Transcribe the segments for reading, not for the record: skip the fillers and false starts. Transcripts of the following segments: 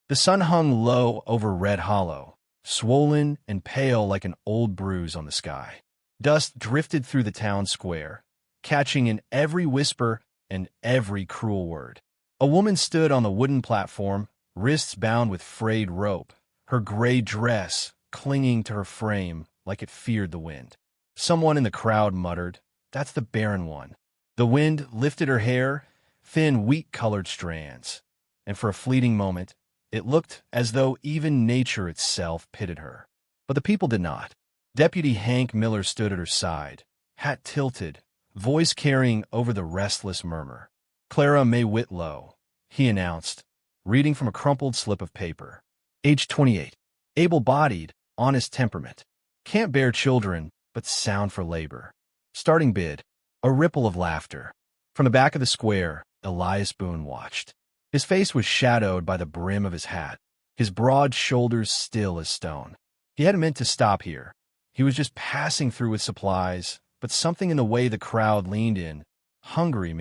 The sun hung low over Red Hollow, swollen and pale like an old bruise on the sky. Dust drifted through the town square, catching in every whisper and every cruel word. A woman stood on the wooden platform, wrists bound with frayed rope, her gray dress clinging to her frame like it feared the wind. Someone in the crowd muttered, "That's the barren one." The wind lifted her hair, thin, wheat-colored strands, and for a fleeting moment, it looked as though even nature itself pitied her. But the people did not. Deputy Hank Miller stood at her side, hat tilted, voice carrying over the restless murmur. "Clara May Whitlow," he announced, reading from a crumpled slip of paper. "Age 28. Able-bodied, honest temperament. Can't bear children, but sound for labor. Starting bid." A ripple of laughter. From the back of the square, Elias Boone watched. His face was shadowed by the brim of his hat, his broad shoulders still as stone. He hadn't meant to stop here. He was just passing through with supplies, but something in the way the crowd leaned in, hungry,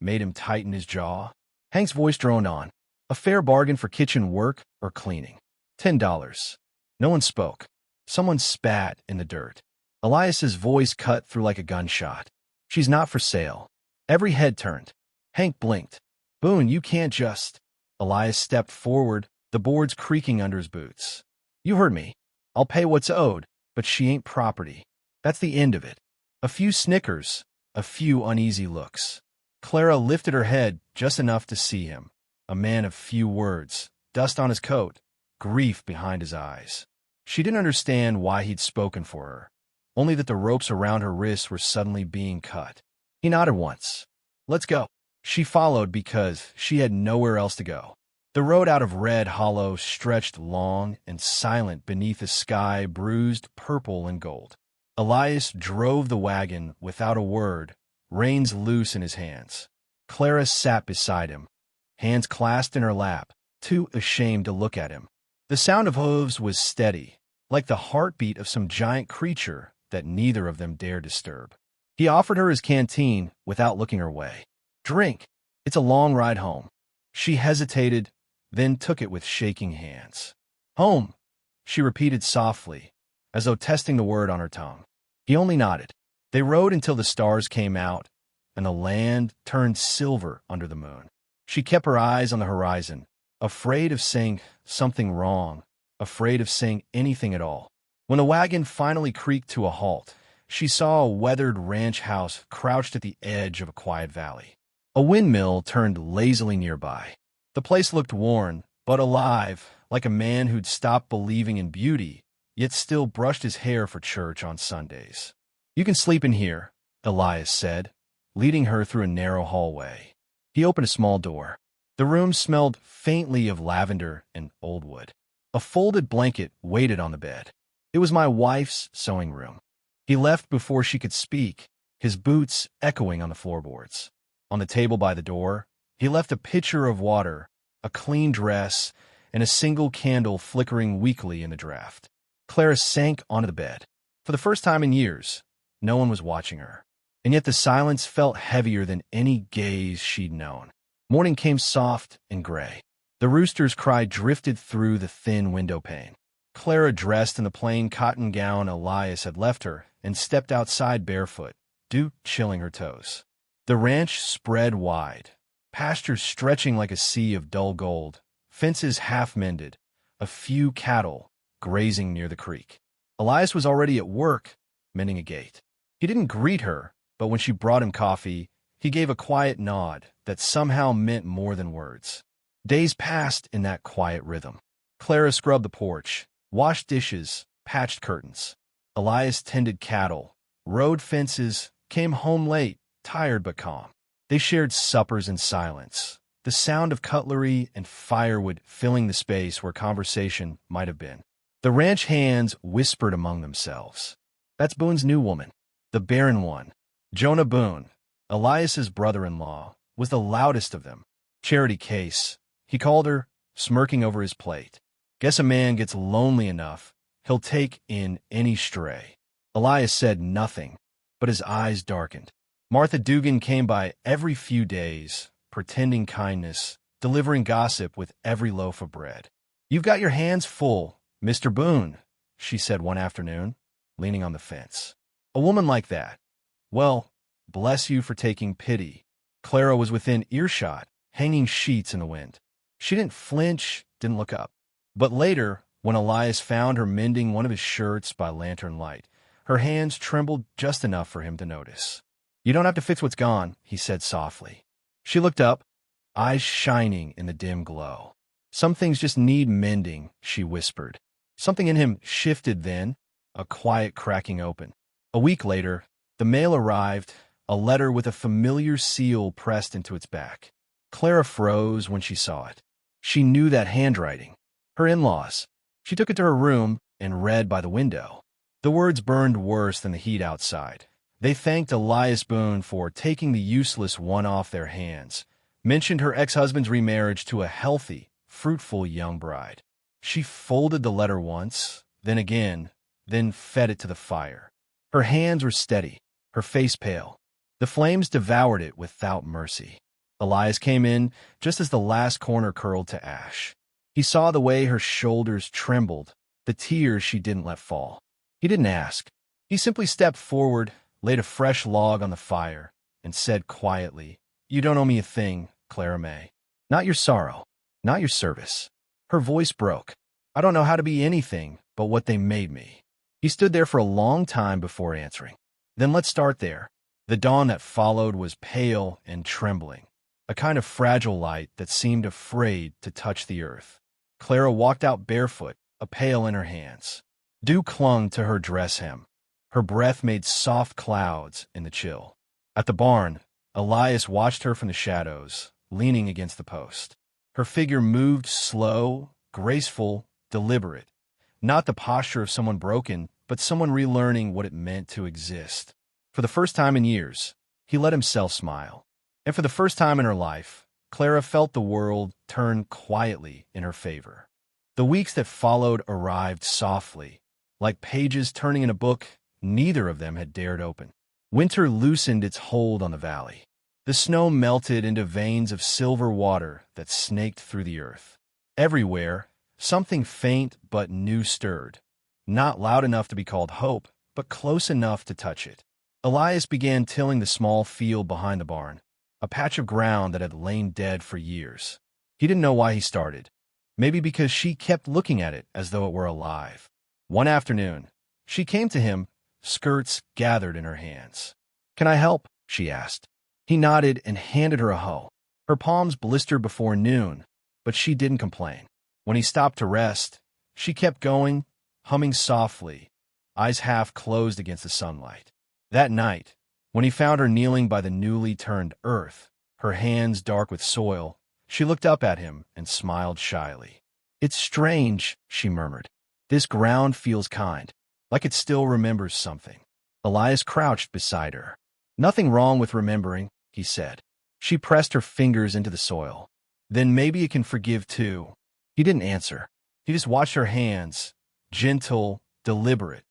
made him tighten his jaw. Hank's voice droned on. "A fair bargain for kitchen work or cleaning. $10. No one spoke. Someone spat in the dirt. Elias's voice cut through like a gunshot. "She's not for sale." Every head turned. Hank blinked. "Boone, you can't just—" Elias stepped forward, the boards creaking under his boots. "You heard me. I'll pay what's owed, but she ain't property. That's the end of it." A few snickers, a few uneasy looks. Clara lifted her head just enough to see him, a man of few words, dust on his coat, grief behind his eyes. She didn't understand why he'd spoken for her, only that the ropes around her wrists were suddenly being cut. He nodded once. "Let's go." She followed because she had nowhere else to go. The road out of Red Hollow stretched long and silent beneath a sky bruised purple and gold. Elias drove the wagon without a word, reins loose in his hands. Clara sat beside him, hands clasped in her lap, too ashamed to look at him. The sound of hooves was steady, like the heartbeat of some giant creature that neither of them dared disturb. He offered her his canteen without looking her way. "Drink. It's a long ride home." She hesitated, then took it with shaking hands. "Home," she repeated softly, as though testing the word on her tongue. He only nodded. They rode until the stars came out, and the land turned silver under the moon. She kept her eyes on the horizon, afraid of saying something wrong, afraid of saying anything at all. When the wagon finally creaked to a halt, she saw a weathered ranch house crouched at the edge of a quiet valley. A windmill turned lazily nearby. The place looked worn, but alive, like a man who'd stopped believing in beauty, yet still brushed his hair for church on Sundays. "You can sleep in here," Elias said, leading her through a narrow hallway. He opened a small door. The room smelled faintly of lavender and old wood. A folded blanket waited on the bed. It was my wife's sewing room. He left before she could speak, his boots echoing on the floorboards. On the table by the door, he left a pitcher of water, a clean dress, and a single candle flickering weakly in the draft. Clara sank onto the bed. For the first time in years, no one was watching her, and yet the silence felt heavier than any gaze she'd known. Morning came soft and gray. The rooster's cry drifted through the thin window pane. Clara dressed in the plain cotton gown Elias had left her and stepped outside barefoot, dew chilling her toes. The ranch spread wide, pastures stretching like a sea of dull gold, fences half-mended, a few cattle grazing near the creek. Elias was already at work, mending a gate. He didn't greet her, but when she brought him coffee, he gave a quiet nod that somehow meant more than words. Days passed in that quiet rhythm. Clara scrubbed the porch, washed dishes, patched curtains. Elias tended cattle, rode fences, came home late, tired but calm. They shared suppers in silence, the sound of cutlery and firewood filling the space where conversation might have been. The ranch hands whispered among themselves. "That's Boone's new woman, the barren one." Jonah Boone, Elias's brother-in-law, was the loudest of them. "Charity Case," he called her, smirking over his plate. "Guess a man gets lonely enough, he'll take in any stray." Elias said nothing, but his eyes darkened. Martha Dugan came by every few days, pretending kindness, delivering gossip with every loaf of bread. "You've got your hands full, Mr. Boone," she said one afternoon, leaning on the fence. "A woman like that. Well, bless you for taking pity." Clara was within earshot, hanging sheets in the wind. She didn't flinch, didn't look up. But later, when Elias found her mending one of his shirts by lantern light, her hands trembled just enough for him to notice. "You don't have to fix what's gone," he said softly. She looked up, eyes shining in the dim glow. "Some things just need mending," she whispered. Something in him shifted then, a quiet cracking open. A week later, the mail arrived, a letter with a familiar seal pressed into its back. Clara froze when she saw it. She knew that handwriting. Her in-laws. She took it to her room and read by the window. The words burned worse than the heat outside. They thanked Elias Boone for taking the useless one off their hands, mentioned her ex-husband's remarriage to a healthy, fruitful young bride. She folded the letter once, then again, then fed it to the fire. Her hands were steady, her face pale. The flames devoured it without mercy. Elias came in just as the last corner curled to ash. He saw the way her shoulders trembled, the tears she didn't let fall. He didn't ask. He simply stepped forward, laid a fresh log on the fire, and said quietly, "You don't owe me a thing, Clara May. Not your sorrow, not your service." Her voice broke. "I don't know how to be anything but what they made me." He stood there for a long time before answering. "Then let's start there." The dawn that followed was pale and trembling, a kind of fragile light that seemed afraid to touch the earth. Clara walked out barefoot, a pail in her hands. Dew clung to her dress hem. Her breath made soft clouds in the chill. At the barn, Elias watched her from the shadows, leaning against the post. Her figure moved slow, graceful, deliberate. Not the posture of someone broken, but someone relearning what it meant to exist. For the first time in years, he let himself smile. And for the first time in her life, Clara felt the world turn quietly in her favor. The weeks that followed arrived softly, like pages turning in a book neither of them had dared open. Winter loosened its hold on the valley. The snow melted into veins of silver water that snaked through the earth. Everywhere, something faint but new stirred, not loud enough to be called hope, but close enough to touch it. Elias began tilling the small field behind the barn, a patch of ground that had lain dead for years. He didn't know why he started. Maybe because she kept looking at it as though it were alive. One afternoon, she came to him, skirts gathered in her hands. "Can I help?" she asked. He nodded and handed her a hoe. Her palms blistered before noon, but she didn't complain. When he stopped to rest, she kept going, humming softly, eyes half closed against the sunlight. That night, when he found her kneeling by the newly turned earth, her hands dark with soil, she looked up at him and smiled shyly. "It's strange," she murmured. "This ground feels kind, like it still remembers something." Elias crouched beside her. "Nothing wrong with remembering," he said. She pressed her fingers into the soil. "Then maybe it can forgive too." He didn't answer. He just watched her hands, gentle, deliberate,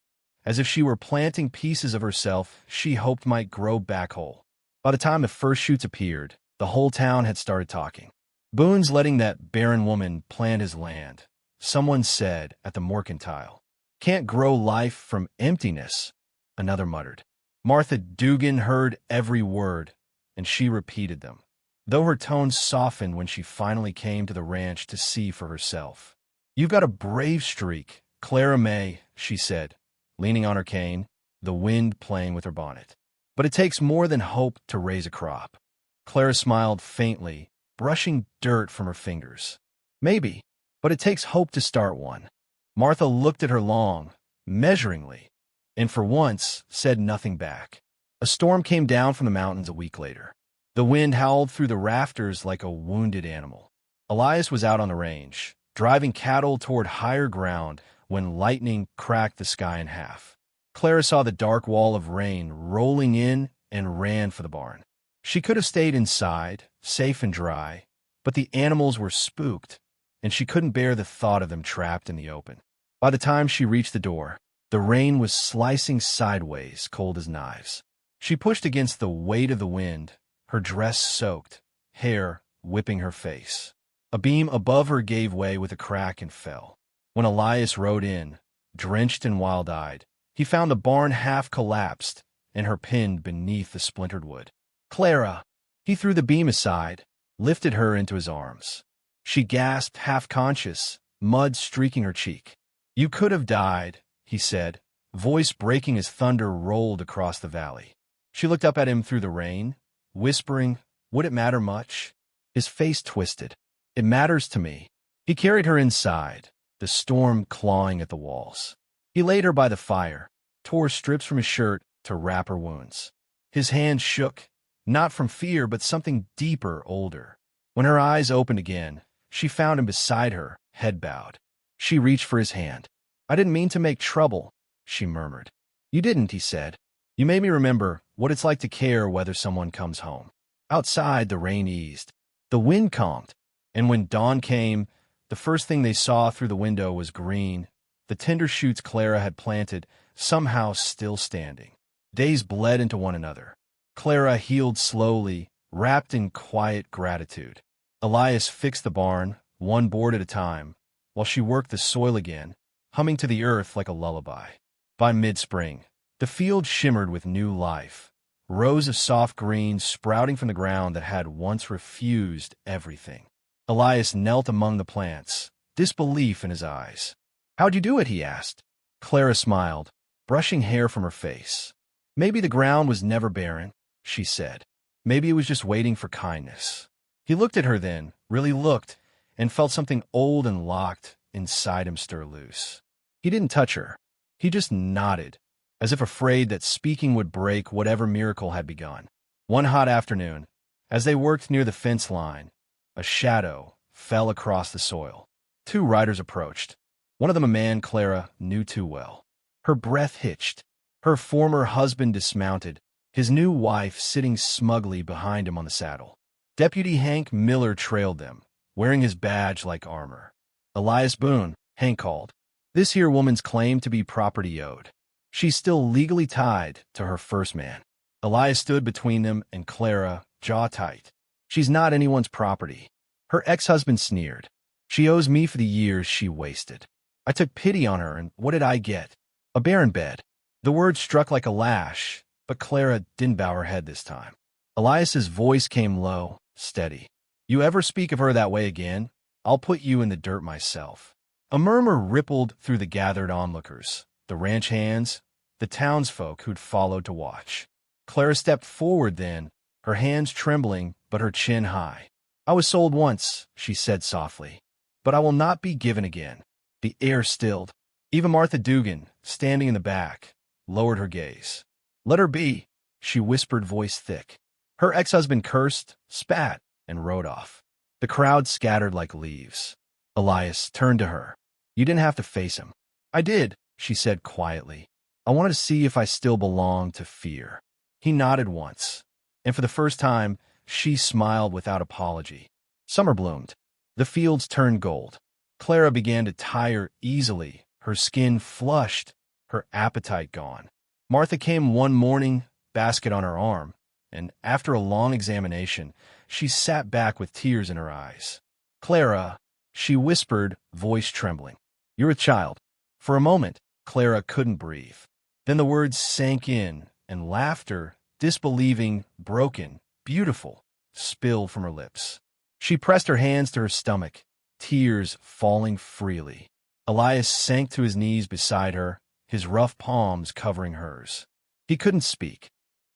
as if she were planting pieces of herself she hoped might grow back whole. By the time the first shoots appeared, the whole town had started talking. "Boone's letting that barren woman plant his land," someone said at the mercantile. "Can't grow life from emptiness," another muttered. Martha Dugan heard every word, and she repeated them, though her tone softened when she finally came to the ranch to see for herself. "You've got a brave streak, Clara May," she said, leaning on her cane, the wind playing with her bonnet. "But it takes more than hope to raise a crop." Clara smiled faintly, brushing dirt from her fingers. "Maybe, but it takes hope to start one." Martha looked at her long, measuringly, and for once said nothing back. A storm came down from the mountains a week later. The wind howled through the rafters like a wounded animal. Elias was out on the range, driving cattle toward higher ground when lightning cracked the sky in half. Clara saw the dark wall of rain rolling in and ran for the barn. She could have stayed inside, safe and dry, but the animals were spooked, and she couldn't bear the thought of them trapped in the open. By the time she reached the door, the rain was slicing sideways, cold as knives. She pushed against the weight of the wind, her dress soaked, hair whipping her face. A beam above her gave way with a crack and fell. When Elias rode in, drenched and wild-eyed, he found the barn half collapsed and her pinned beneath the splintered wood. "Clara!" He threw the beam aside, lifted her into his arms. She gasped, half-conscious, mud streaking her cheek. "You could have died," he said, voice breaking as thunder rolled across the valley. She looked up at him through the rain, whispering, "Would it matter much?" His face twisted. "It matters to me." He carried her inside, the storm clawing at the walls. He laid her by the fire, tore strips from his shirt to wrap her wounds. His hands shook, not from fear but something deeper, older. When her eyes opened again, she found him beside her, head bowed. She reached for his hand. "I didn't mean to make trouble," she murmured. "You didn't," he said. "You made me remember what it's like to care whether someone comes home." Outside, the rain eased. The wind calmed, and when dawn came, the first thing they saw through the window was green, the tender shoots Clara had planted, somehow still standing. Days bled into one another. Clara healed slowly, wrapped in quiet gratitude. Elias fixed the barn, one board at a time, while she worked the soil again, humming to the earth like a lullaby. By mid-spring, the field shimmered with new life, rows of soft green sprouting from the ground that had once refused everything. Elias knelt among the plants, disbelief in his eyes. "How'd you do it?" he asked. Clara smiled, brushing hair from her face. "Maybe the ground was never barren," she said. "Maybe it was just waiting for kindness." He looked at her then, really looked, and felt something old and locked inside him stir loose. He didn't touch her. He just nodded, as if afraid that speaking would break whatever miracle had begun. One hot afternoon, as they worked near the fence line, a shadow fell across the soil. Two riders approached, one of them a man Clara knew too well. Her breath hitched. Her former husband dismounted, his new wife sitting smugly behind him on the saddle. Deputy Hank Miller trailed them, wearing his badge like armor. "Elias Boone," Hank called. "This here woman's claimed to be property owed. She's still legally tied to her first man." Elias stood between them and Clara, jaw tight. "She's not anyone's property." Her ex-husband sneered. "She owes me for the years she wasted. I took pity on her, and what did I get? A barren bed." The word struck like a lash, but Clara didn't bow her head this time. Elias's voice came low, steady. "You ever speak of her that way again, I'll put you in the dirt myself." A murmur rippled through the gathered onlookers, the ranch hands, the townsfolk who'd followed to watch. Clara stepped forward then, her hands trembling but her chin high. "I was sold once," she said softly, "but I will not be given again." The air stilled. Even Martha Dugan, standing in the back, lowered her gaze. "Let her be," she whispered, voice thick. Her ex-husband cursed, spat, and rode off. The crowd scattered like leaves. Elias turned to her. "You didn't have to face him." "I did," she said quietly. "I wanted to see if I still belonged to fear." He nodded once, and for the first time, she smiled without apology. Summer bloomed. The fields turned gold. Clara began to tire easily, her skin flushed, her appetite gone. Martha came one morning, basket on her arm, and after a long examination, she sat back with tears in her eyes. "Clara," she whispered, voice trembling, "you're a child." For a moment, Clara couldn't breathe. Then the words sank in, and laughter, disbelieving, broken, beautiful, spilled from her lips. She pressed her hands to her stomach, tears falling freely. Elias sank to his knees beside her, his rough palms covering hers. He couldn't speak,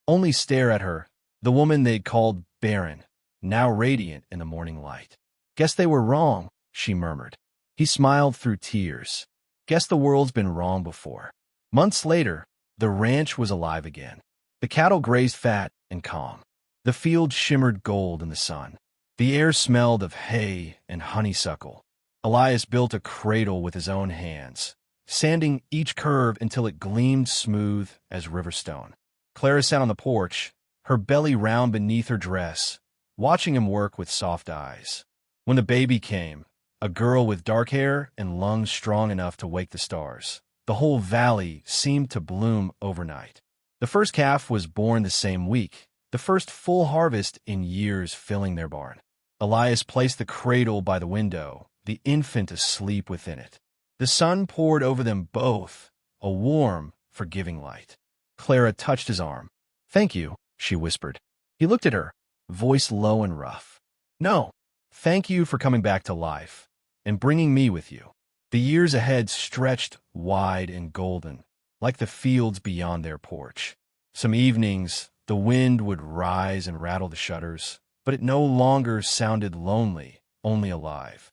only stare at her, the woman they'd called barren, now radiant in the morning light. "Guess they were wrong," she murmured. He smiled through tears. "Guess the world's been wrong before." Months later, the ranch was alive again. The cattle grazed fat and calm. The field shimmered gold in the sun. The air smelled of hay and honeysuckle. Elias built a cradle with his own hands, sanding each curve until it gleamed smooth as river stone. Clara sat on the porch, her belly round beneath her dress, watching him work with soft eyes. When the baby came, a girl with dark hair and lungs strong enough to wake the stars, the whole valley seemed to bloom overnight. The first calf was born the same week, the first full harvest in years filling their barn. Elias placed the cradle by the window, the infant asleep within it. The sun poured over them both, a warm, forgiving light. Clara touched his arm. "Thank you," she whispered. He looked at her, voice low and rough. "No, thank you for coming back to life and bringing me with you." The years ahead stretched wide and golden, like the fields beyond their porch. Some evenings, the wind would rise and rattle the shutters, but it no longer sounded lonely, only alive.